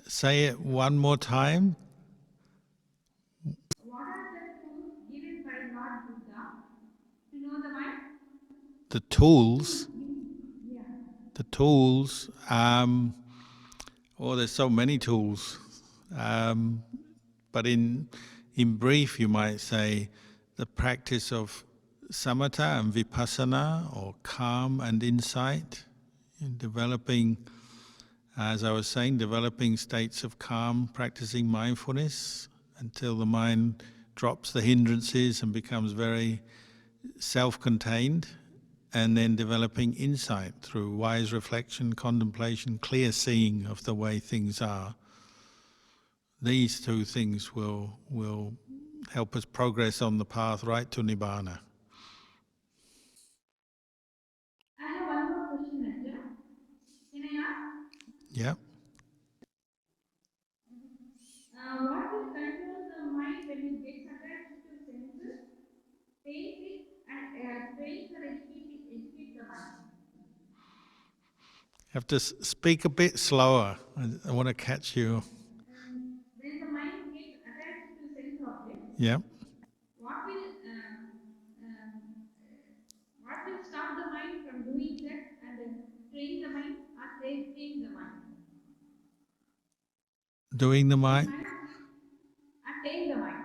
Say it one more time. What are the tools given by Lord Buddha to know the mind? The tools. Yeah. The tools. There's so many tools. But in brief, you might say the practice of samatha and vipassana, or calm and insight, in developing, as I was saying, developing states of calm, practicing mindfulness until the mind drops the hindrances and becomes very self-contained, and then developing insight through wise reflection, contemplation, clear seeing of the way things are. These two things will help us progress on the path right to Nibbana. I have one more question, Ajahn. Can I ask? Yeah. What will control the mind when it gets attached to senses, taints it, and trains or educate the mind? You have to speak a bit slower. I want to catch you. When the mind gets attached to sense objects, Yeah. what will um, what will stop the mind from doing that and train the mind or tame the mind? Doing the Train mind. mind or tame the mind?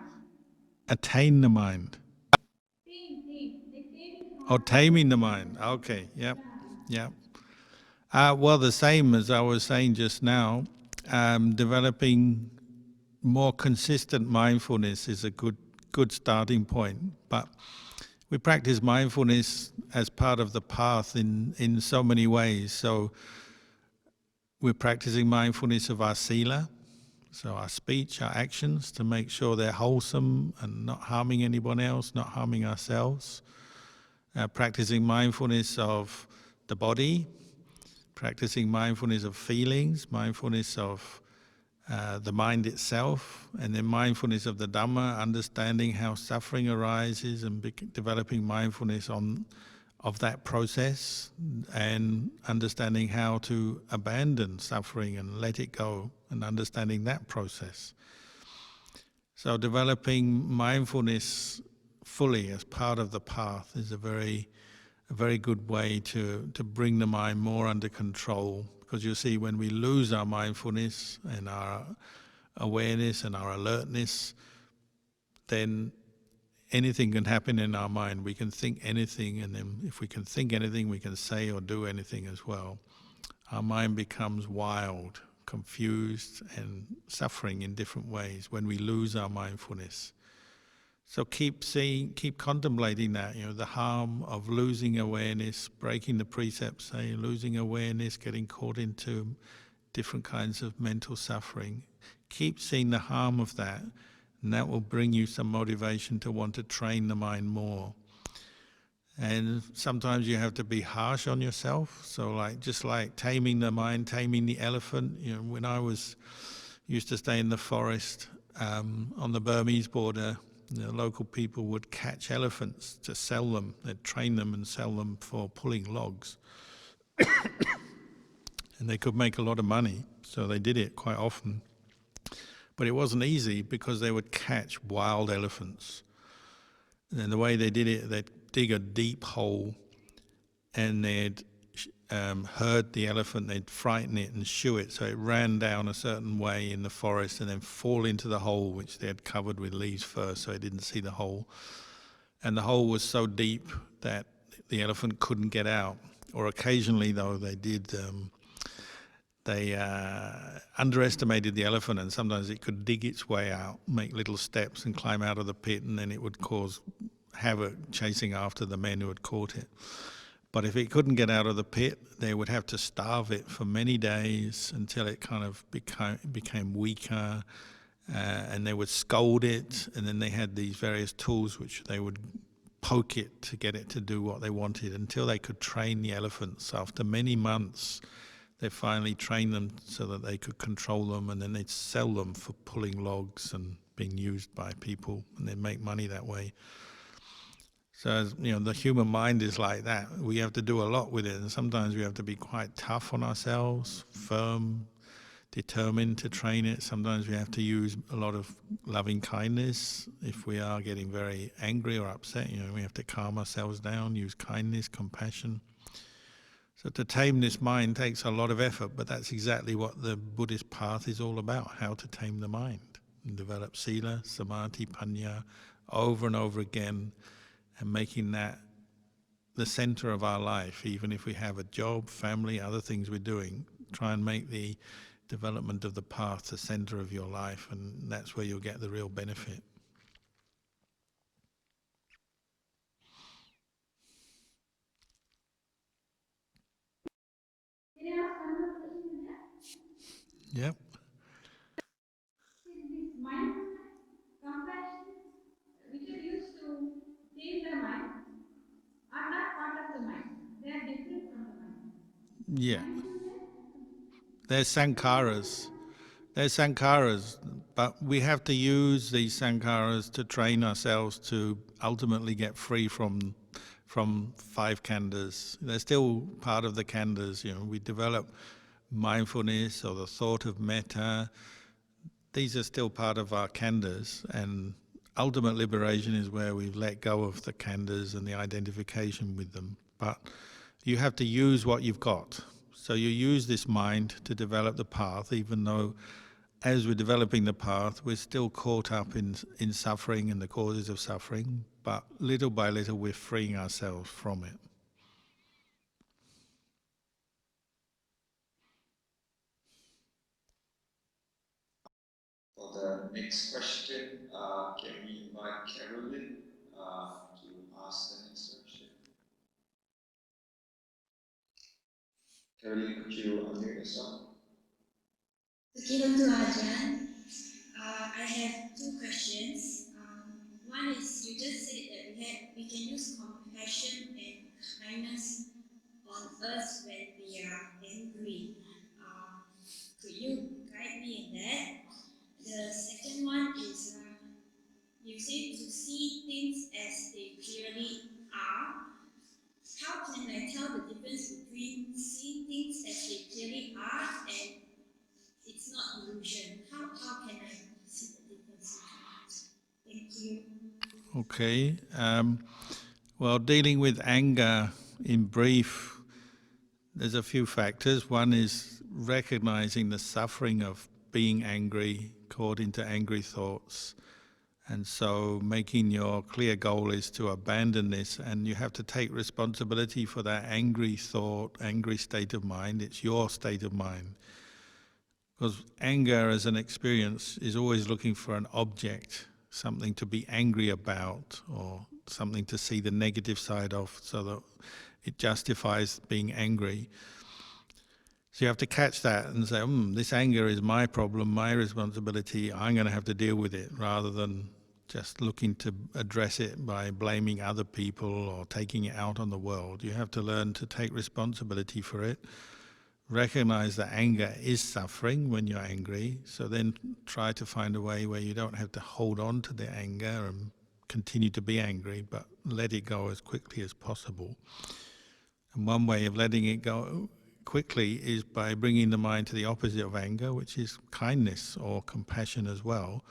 Attain the mind. Like taming Oh, horses taming the and mind. Okay. Yep. yeah. Yep. Well, the same as I was saying just now, developing more consistent mindfulness is a good starting point. But we practice mindfulness as part of the path in so many ways. So we're practicing mindfulness of our sila, so our speech, our actions, to make sure they're wholesome and not harming anyone else, not harming ourselves. Practicing mindfulness of the body, practicing mindfulness of feelings, mindfulness of the mind itself, and then mindfulness of the Dhamma, understanding how suffering arises and developing mindfulness of that process, and understanding how to abandon suffering and let it go, and understanding that process. So developing mindfulness fully as part of the path is a very good way to bring the mind more under control. Because you see, when we lose our mindfulness and our awareness and our alertness, then anything can happen in our mind. We can think anything, and then if we can think anything, we can say or do anything as well. Our mind becomes wild, confused, and suffering in different ways when we lose our mindfulness. So keep contemplating that, the harm of losing awareness, breaking the precepts, say, losing awareness, getting caught into different kinds of mental suffering. Keep seeing the harm of that, and that will bring you some motivation to want to train the mind more. And sometimes you have to be harsh on yourself. So just like taming the mind, taming the elephant. When I used to stay in the forest on the Burmese border, the local people would catch elephants to sell them. They'd train them and sell them for pulling logs. And they could make a lot of money, so they did it quite often. But it wasn't easy because they would catch wild elephants. And the way they did it, they'd dig a deep hole and they'd herd the elephant, they'd frighten it and shoo it so it ran down a certain way in the forest and then fall into the hole, which they had covered with leaves first so it didn't see the hole. And the hole was so deep that the elephant couldn't get out. Or occasionally, though, they did, they underestimated the elephant, and sometimes it could dig its way out, make little steps and climb out of the pit, and then it would cause havoc chasing after the men who had caught it. But if it couldn't get out of the pit, they would have to starve it for many days until it kind of became weaker, and they would scold it, and then they had these various tools which they would poke it to get it to do what they wanted until they could train the elephants. After many months, they finally trained them so that they could control them, and then they'd sell them for pulling logs and being used by people, and they'd make money that way. So, the human mind is like that. We have to do a lot with it, and sometimes we have to be quite tough on ourselves, firm, determined to train it. Sometimes we have to use a lot of loving kindness. If we are getting very angry or upset, we have to calm ourselves down, use kindness, compassion. So to tame this mind takes a lot of effort, but that's exactly what the Buddhist path is all about, how to tame the mind and develop sila, samadhi, panya over and over again, and making that the center of our life. Even if we have a job, family, other things we're doing, try and make the development of the path the center of your life, and that's where you'll get the real benefit. Can I ask another question there? Yep. See, this mindfulness, compassion, which are used to tame the mind, are not part of the mind. They are different from the mind. Yeah. Mindfulness, They're sankharas. They're sankharas, but we have to use these sankharas to train ourselves to ultimately get free from five khandhas. They're still part of the khandhas. We develop mindfulness or the thought of metta. These are still part of our khandhas, and ultimate liberation is where we've let go of the khandhas and the identification with them. But you have to use what you've got. So you use this mind to develop the path, even though as we're developing the path, we're still caught up in suffering and the causes of suffering, but little by little we're freeing ourselves from it. For the next question, can we invite Carolyn to ask the next question? Carolyn, could you unmute yourself? Thank Ajahn. I have two questions. One is you just said that we can use compassion and kindness on us when we are angry. Could you guide me in that? The second one is you say to see things as they clearly are. How can I tell the difference between seeing things as they clearly are and it's not illusion? How can I see the difference? Thank you. Okay. Well, dealing with anger in brief, there's a few factors. One is recognizing the suffering of being angry, caught into angry thoughts. And so making your clear goal is to abandon this, and you have to take responsibility for that angry thought, angry state of mind. It's your state of mind. Because anger as an experience is always looking for an object, something to be angry about, or something to see the negative side of, so that it justifies being angry. So you have to catch that and say, this anger is my problem, my responsibility, I'm going to have to deal with it, rather than just looking to address it by blaming other people or taking it out on the world. You have to learn to take responsibility for it, recognize that anger is suffering when you're angry, so then try to find a way where you don't have to hold on to the anger and continue to be angry, but let it go as quickly as possible. And one way of letting it go quickly is by bringing the mind to the opposite of anger, which is kindness or compassion as well.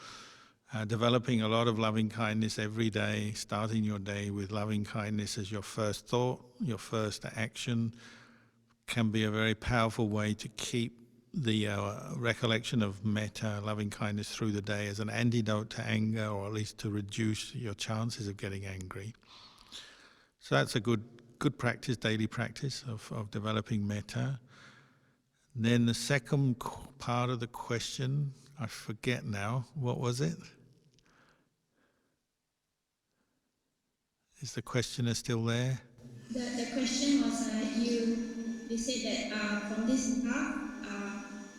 Developing a lot of loving kindness every day, starting your day with loving kindness as your first thought, your first action, can be a very powerful way to keep the recollection of metta, loving kindness, through the day as an antidote to anger, or at least to reduce your chances of getting angry. So that's a good practice, daily practice of developing metta. Then the second part of the question, I forget now, what was it? Is the questioner still there? The question was you said that from this path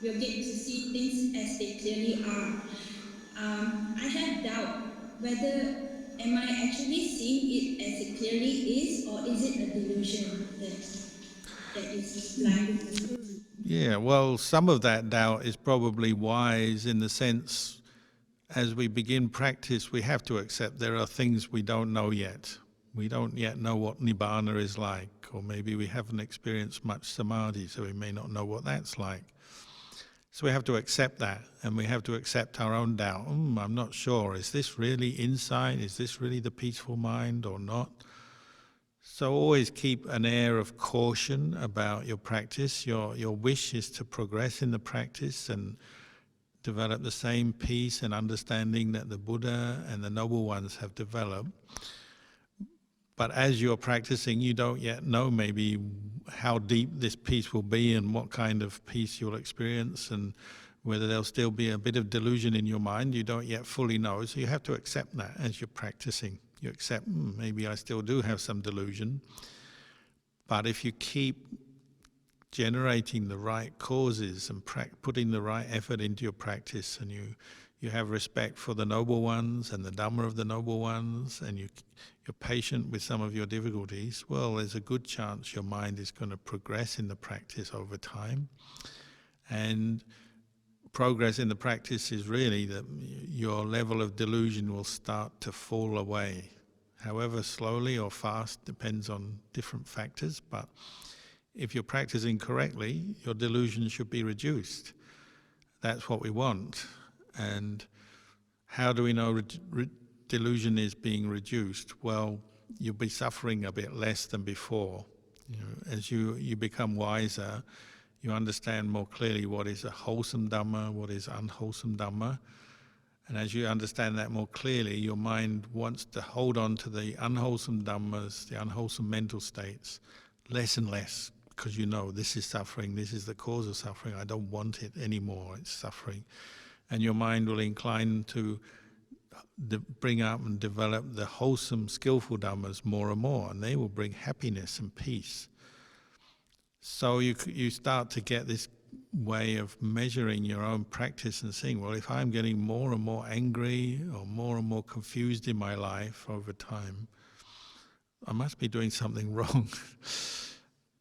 we'll get to see things as they clearly are. I have doubt whether am I actually seeing it as it clearly is, or is it a delusion that is blinding me? Yeah, well, some of that doubt is probably wise, in the sense, as we begin practice, we have to accept there are things we don't know yet. We don't yet know what nibbana is like, or maybe we haven't experienced much samadhi, so we may not know what that's like. So we have to accept that, and we have to accept our own doubt. I'm not sure, is this really insight? Is this really the peaceful mind or not? So always keep an air of caution about your practice. Your wish is to progress in the practice and develop the same peace and understanding that the Buddha and the Noble Ones have developed. But as you're practicing, you don't yet know maybe how deep this peace will be and what kind of peace you'll experience, and whether there'll still be a bit of delusion in your mind. You don't yet fully know, so you have to accept that as you're practicing. You accept, maybe I still do have some delusion. But if you keep generating the right causes and putting the right effort into your practice, and you have respect for the Noble Ones and the Dhamma of the Noble Ones, and you're patient with some of your difficulties, well, there's a good chance your mind is going to progress in the practice over time. And progress in the practice is really that your level of delusion will start to fall away. However slowly or fast depends on different factors, but if you're practicing correctly, your delusion should be reduced. That's what we want. And how do we know delusion is being reduced? Well, you'll be suffering a bit less than before. As you become wiser, you understand more clearly what is a wholesome Dhamma, what is unwholesome Dhamma. And as you understand that more clearly, your mind wants to hold on to the unwholesome Dhammas, the unwholesome mental states, less and less, because you know this is suffering, this is the cause of suffering, I don't want it anymore, it's suffering. And your mind will incline to bring up and develop the wholesome, skillful Dhammas more and more, and they will bring happiness and peace. So you start to get this way of measuring your own practice and seeing, well, if I'm getting more and more angry or more confused in my life over time, I must be doing something wrong.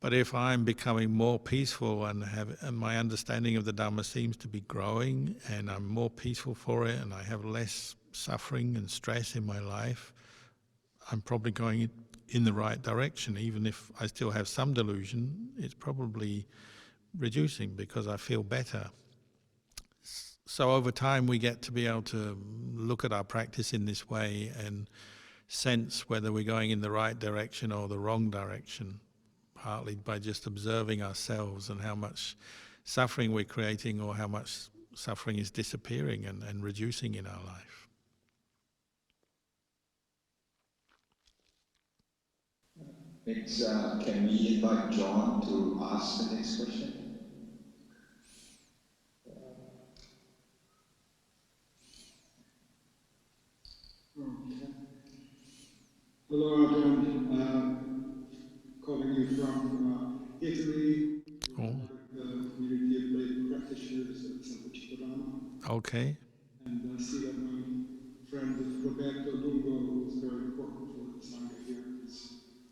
But if I'm becoming more peaceful and my understanding of the Dhamma seems to be growing, and I'm more peaceful for it, and I have less suffering and stress in my life, I'm probably going in the right direction. Even if I still have some delusion, it's probably reducing because I feel better. So over time we get to be able to look at our practice in this way and sense whether we're going in the right direction or the wrong direction, partly by just observing ourselves and how much suffering we're creating or how much suffering is disappearing and reducing in our life. Next, can we invite John to ask the next question? Okay. Hello, Ajahn. Calling you from Italy. We're Oh, part of the community of lay practitioners at Dhamma. okay. And I see that my friend Roberto Lungo, who is very important for the Sangha here, is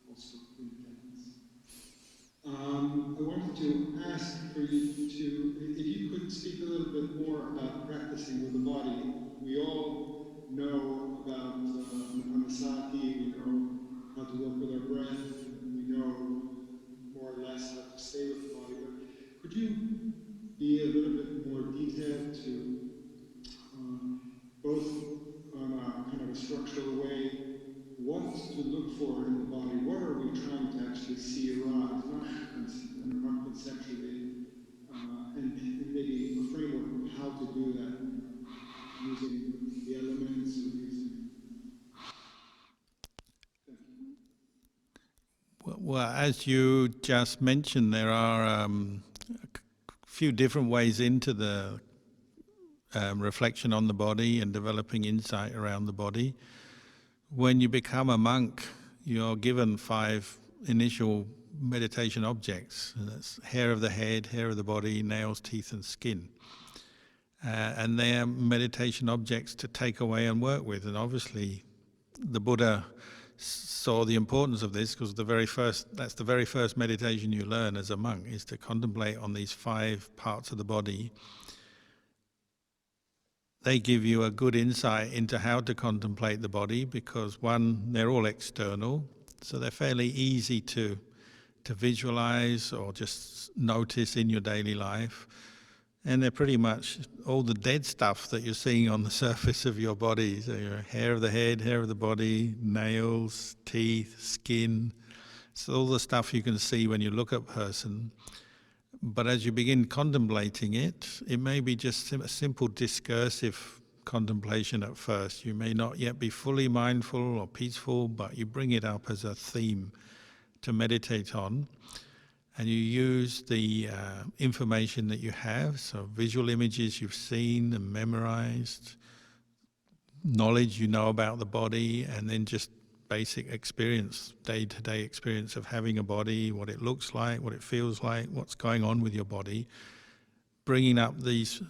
also in attendance. I wanted to ask for you if you could speak a little bit more about practicing with the body. We all know about Anasati, we know how to work with our breath, and we know more or less how to stay with the body, but could you be a little bit more detailed to both on a kind of a structural way, what to look for in the body? What are we trying to actually see arise, not conceptually, and maybe a framework of how to do that, using the elements or using. Thank you. Well, as you just mentioned, there are a few different ways into the reflection on the body and developing insight around the body. When you become a monk, you're given 5 initial meditation objects. And that's hair of the head, hair of the body, nails, teeth and skin. And they are meditation objects to take away and work with. And obviously the Buddha saw the importance of this because that's the very first meditation you learn as a monk, is to contemplate on these 5 parts of the body. They give you a good insight into how to contemplate the body because, one, they're all external, so they're fairly easy to visualize or just notice in your daily life. And they're pretty much all the dead stuff that you're seeing on the surface of your body. So your hair of the head, hair of the body, nails, teeth, skin. It's all the stuff you can see when you look at a person. But as you begin contemplating it, it may be just a simple discursive contemplation at first. You may not yet be fully mindful or peaceful, but you bring it up as a theme to meditate on. And you use the information that you have, so visual images you've seen and memorized, knowledge you know about the body, and then just basic experience, day-to-day experience of having a body, what it looks like, what it feels like, what's going on with your body, bringing up these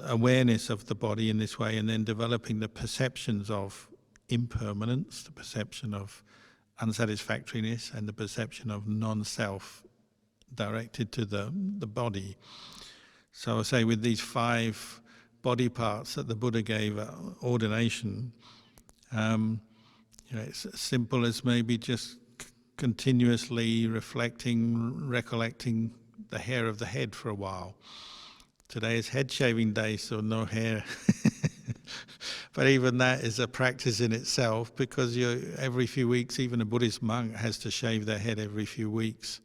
awareness of the body in this way, and then developing the perceptions of impermanence, the perception of unsatisfactoriness, and the perception of non-self directed to the body. So I say with these 5 body parts that the Buddha gave ordination, it's as simple as maybe just continuously reflecting, recollecting the hair of the head for a while. Today is head shaving day, so no hair. But even that is a practice in itself, because every few weeks, even a Buddhist monk has to shave their head every few weeks.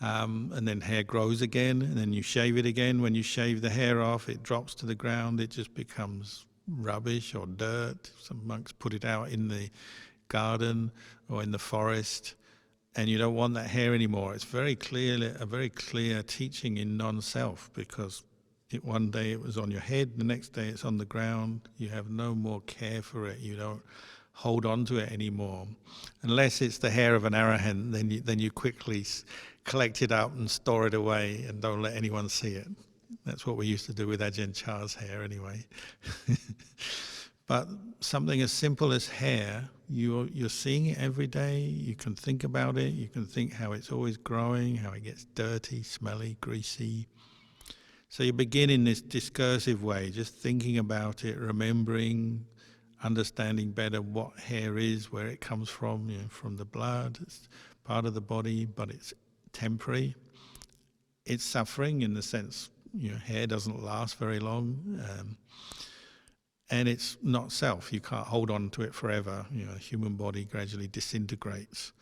And then hair grows again, and then you shave it again. When you shave the hair off, it drops to the ground, it just becomes rubbish or dirt. Some monks put it out in the garden or in the forest, and you don't want that hair anymore. It's a very clear teaching in non-self, because one day it was on your head, the next day it's on the ground. You have no more care for it. You don't hold on to it anymore. Unless it's the hair of an arahant, then you quickly collect it up and store it away and don't let anyone see it. That's what we used to do with Ajahn Chah's hair anyway. But something as simple as hair, you're seeing it every day. You can think about it. You can think how it's always growing, how it gets dirty, smelly, greasy. So you begin in this discursive way, just thinking about it, remembering, understanding better what hair is, where it comes from, from the blood. It's part of the body, but it's temporary. It's suffering in the sense, hair doesn't last very long. And it's not self. You can't hold on to it forever. The human body gradually disintegrates.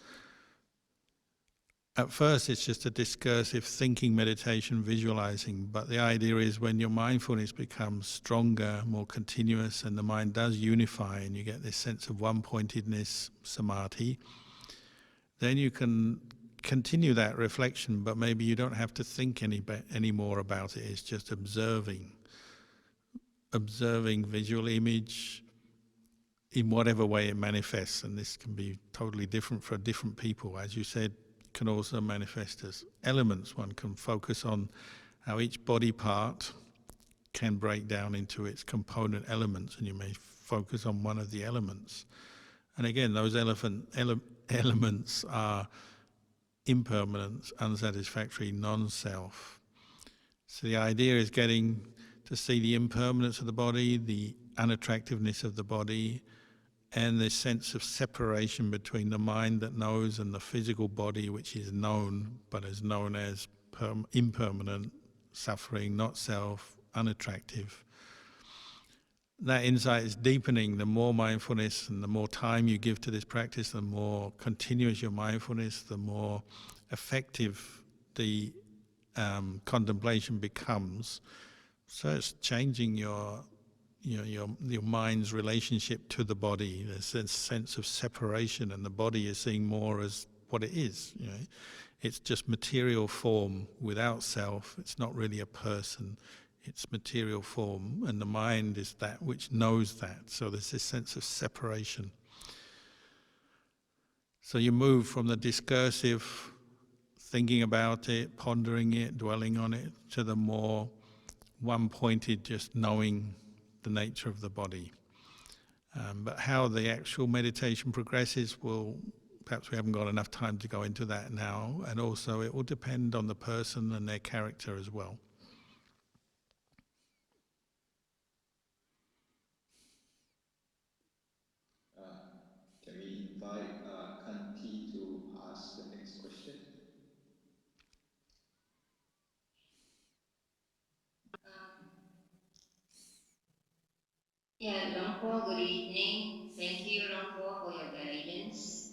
At first, it's just a discursive thinking meditation, visualizing. But the idea is when your mindfulness becomes stronger, more continuous, and the mind does unify, and you get this sense of one-pointedness, samadhi, then you can continue that reflection, but maybe you don't have to think any more about it. It's just observing visual image in whatever way it manifests, and this can be totally different for different people. As you said, it can also manifest as elements. One can focus on how each body part can break down into its component elements, and you may focus on one of the elements. And again, those elements are impermanence, unsatisfactory, non-self. So the idea is getting to see the impermanence of the body, the unattractiveness of the body, and this sense of separation between the mind that knows and the physical body, which is known, but is known as impermanent, suffering, not self, unattractive. That insight is deepening. The more mindfulness and the more time you give to this practice, the more continuous your mindfulness, the more effective the contemplation becomes. So it's changing your mind's relationship to the body. There's a sense of separation, and the body is seeing more as what it is. It's just material form without self. It's not really a person. It's material form, and the mind is that which knows that. So there's this sense of separation. So you move from the discursive, thinking about it, pondering it, dwelling on it, to the more one-pointed, just knowing the nature of the body. But how the actual meditation progresses perhaps we haven't got enough time to go into that now, and also it will depend on the person and their character as well. Can we invite Kanti to ask the next question? Yeah, Longpo, good evening. Thank you, Longpo, for your guidance.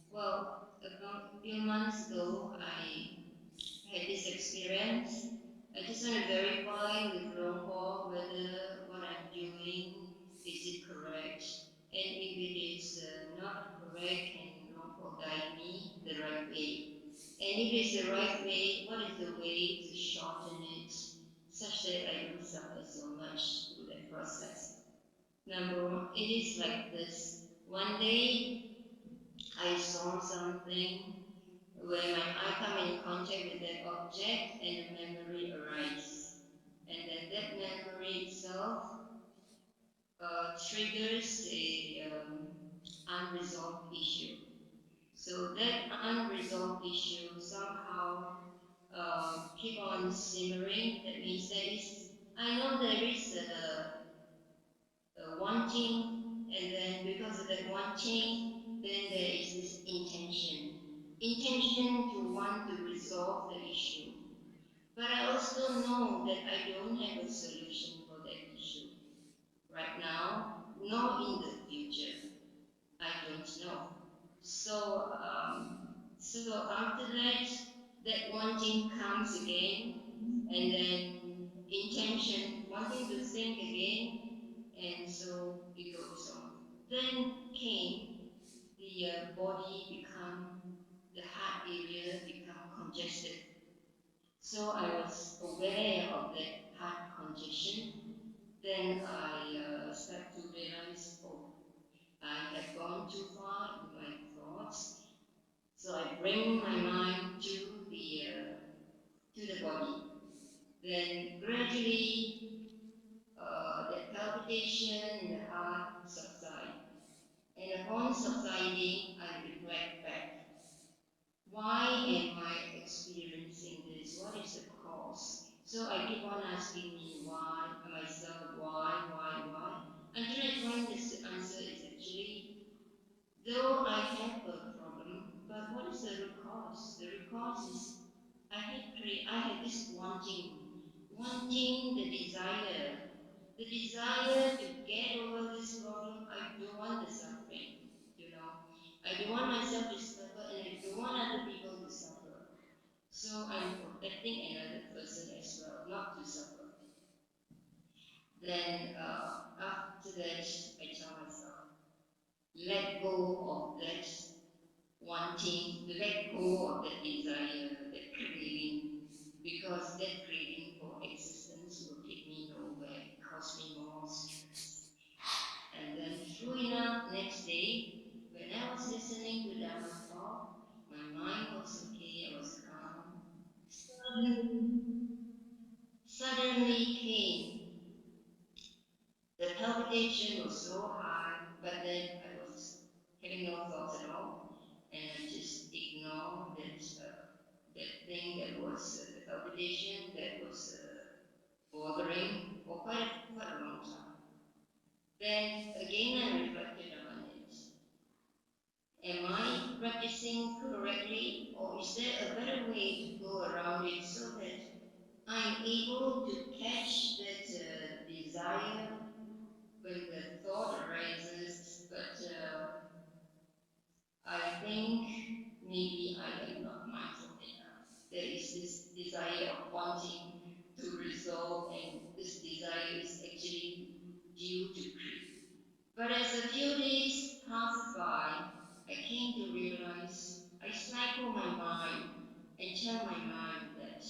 Well, about a few months ago, I had this experience. I just want to verify with Longpo whether what I'm doing is it correct, and if it is not correct, can Longpo guide me the right way? And if it's the right way, what is the way to shorten it such that I don't suffer so much through that process? Number one, it is like this. One day I saw something where my eye come in contact with that object and a memory arises. And then that memory itself triggers a unresolved issue. So that unresolved issue somehow keep on simmering. That means I know there is a wanting, and then because of that wanting, then there is this intention to want to resolve the issue. But I also know that I don't have a solution for that issue right now, nor in the future. I don't know. So, so after that, that wanting comes again, and then intention, wanting to think again, and so it goes on. Then came the body become, the heart area become congested. So I was aware of that heart congestion. Then I start to realize, oh, I have gone too far in my thoughts. So I bring my mind to the body. Then gradually, that palpitation in the heart subside. And upon subsiding, I reflect back. Why am I experiencing this? What is the cause? So I keep on asking me why, myself, why, until I find this answer is actually, though I have a problem, but what is the root cause? The root cause is I had this wanting the desire to get over this problem. I don't want the suffering, you know. I don't want myself to suffer, and I don't want other people to suffer. So I'm protecting another person as well, not to suffer. Then after that, I tell myself, let go of that wanting, let go of that desire, that craving, because that craving for existence will take me nowhere, cause me more stress. And then, true enough, next day, when I was listening to Dhamma talk, my mind was okay, I was calm. Suddenly came, the palpitation was so high, but then I was having no thoughts at all, and I just ignored that thing that was the palpitation that was bothering for quite a long time. Then again I reflected on it. Am I practicing correctly, or is there a better way to go around it so that I'm able to catch that desire when the thought arises, but I think maybe I am not mindful enough. There is this desire of wanting to resolve, and this desire is actually due to greed. But as a few days passed by, I came to realize I cycle my mind and tell my mind that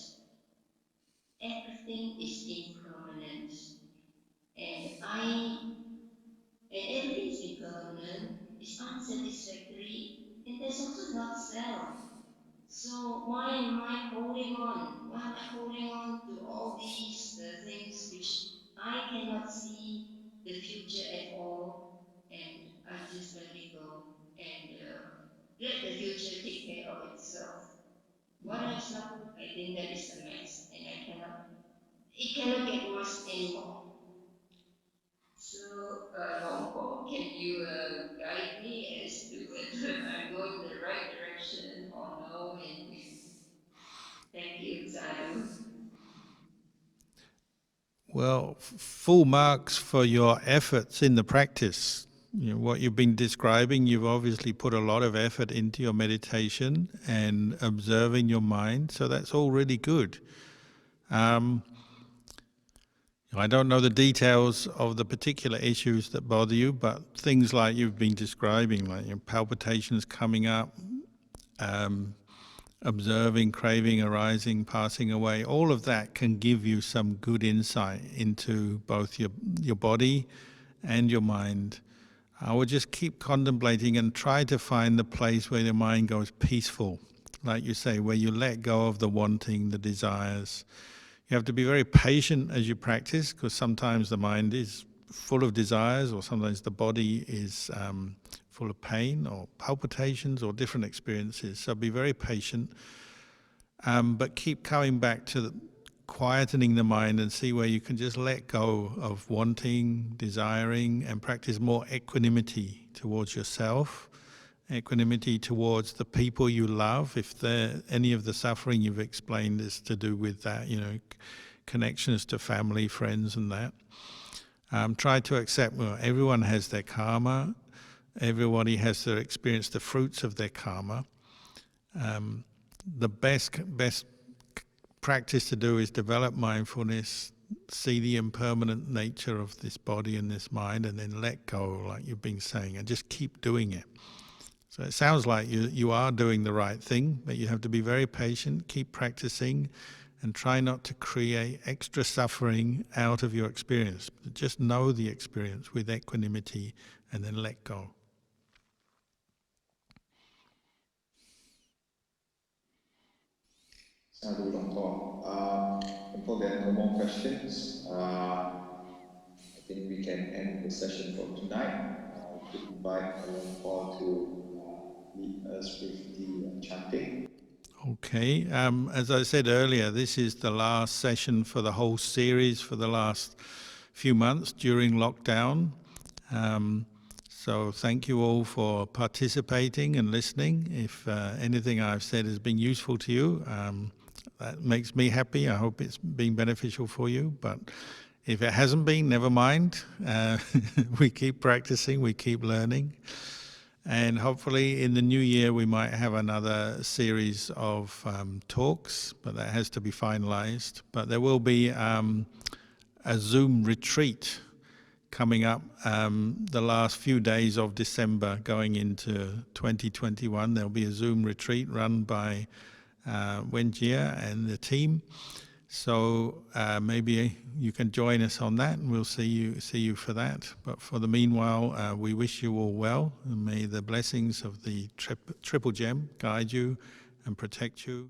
everything is impermanent, and everything is impermanent, is unsatisfactory, and there's also not self. So why am I holding on? Why am I holding on to all these things which I cannot see the future at all, and I just let it go and let the future take care of itself. What I've suffered, I think that is a mess, and it cannot get worse anymore. So, Longpo, can you guide me as to whether I'm going the right direction or no? And thank you, Sadhu. Well, full marks for your efforts in the practice. You know, what you've been describing, you've obviously put a lot of effort into your meditation and observing your mind, so that's all really good. I don't know the details of the particular issues that bother you, but things like you've been describing, like your palpitations coming up, observing, craving arising, passing away, all of that can give you some good insight into both your body and your mind. I would just keep contemplating and try to find the place where your mind goes peaceful, like you say, where you let go of the wanting, the desires. You have to be very patient as you practice, because sometimes the mind is full of desires, or sometimes the body is full of pain or palpitations or different experiences. So be very patient, but keep coming back to quietening the mind and see where you can just let go of wanting, desiring, and practice more equanimity towards yourself, equanimity towards the people you love. If any of the suffering you've explained is to do with that, connections to family, friends, and that. Try to accept, everyone has their karma. Everybody has to experience the fruits of their karma. The best practice to do is develop mindfulness, see the impermanent nature of this body and this mind, and then let go, like you've been saying, and just keep doing it. So it sounds like you are doing the right thing, but you have to be very patient, keep practicing, and try not to create extra suffering out of your experience. Just know the experience with equanimity and then let go. Sadhu Longkor. There are no more questions. I think we can end the session for tonight. We could invite Longkor to lead us with the chanting. Okay, as I said earlier, this is the last session for the whole series for the last few months during lockdown. So thank you all for participating and listening. If anything I've said has been useful to you, that makes me happy. I hope it's been beneficial for you. But if it hasn't been, never mind. We keep practicing, we keep learning. And hopefully in the new year we might have another series of talks, but that has to be finalized. But there will be a Zoom retreat coming up the last few days of December going into 2021. There'll be a Zoom retreat run by Wenjia and the team. So maybe you can join us on that, and we'll see you for that. But for the meanwhile, we wish you all well, and may the blessings of the Triple Gem guide you and protect you.